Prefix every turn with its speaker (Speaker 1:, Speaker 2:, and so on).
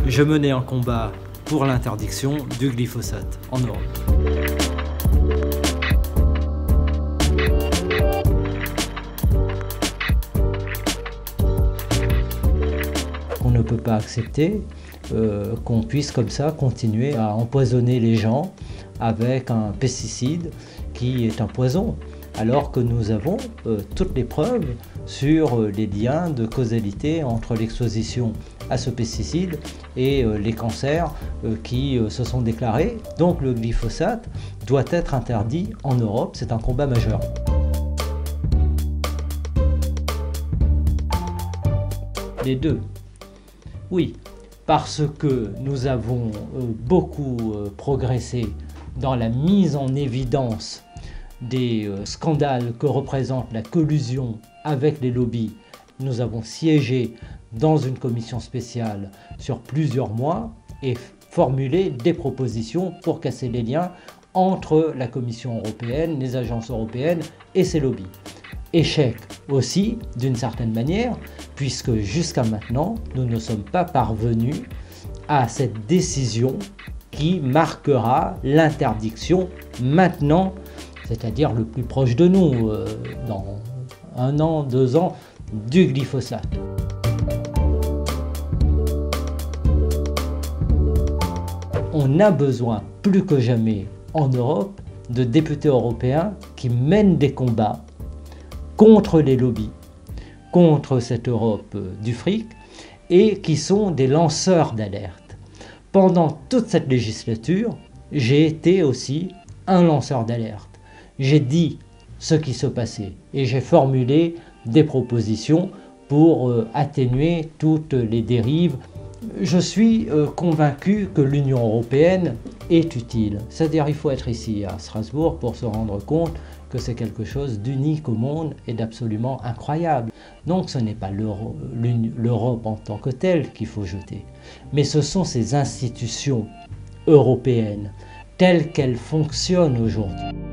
Speaker 1: je menais un combat pour l'interdiction du glyphosate en Europe. On ne peut pas accepter qu'on puisse comme ça continuer à empoisonner les gens avec un pesticide qui est un poison, alors que nous avons toutes les preuves sur les liens de causalité entre l'exposition à ce pesticide et les cancers qui se sont déclarés. Donc le glyphosate doit être interdit en Europe, c'est un combat majeur. Les deux. Oui, parce que nous avons beaucoup progressé dans la mise en évidence des scandales que représente la collusion avec les lobbies. Nous avons siégé dans une commission spéciale sur plusieurs mois et formulé des propositions pour casser les liens entre la Commission européenne, les agences européennes et ces lobbies. Échec aussi, d'une certaine manière, puisque jusqu'à maintenant, nous ne sommes pas parvenus à cette décision qui marquera l'interdiction maintenant, c'est-à-dire le plus proche de nous, dans 1 an, 2 ans, du glyphosate. On a besoin, plus que jamais en Europe, de députés européens qui mènent des combats contre les lobbies, contre cette Europe du fric, et qui sont des lanceurs d'alerte. Pendant toute cette législature, j'ai été aussi un lanceur d'alerte. J'ai dit ce qui se passait et j'ai formulé des propositions pour atténuer toutes les dérives. Je suis convaincu que l'Union européenne est utile. C'est-à-dire qu'il faut être ici à Strasbourg pour se rendre compte que c'est quelque chose d'unique au monde et d'absolument incroyable. Donc ce n'est pas l'Europe en tant que telle qu'il faut jeter, mais ce sont ces institutions européennes telles qu'elles fonctionnent aujourd'hui.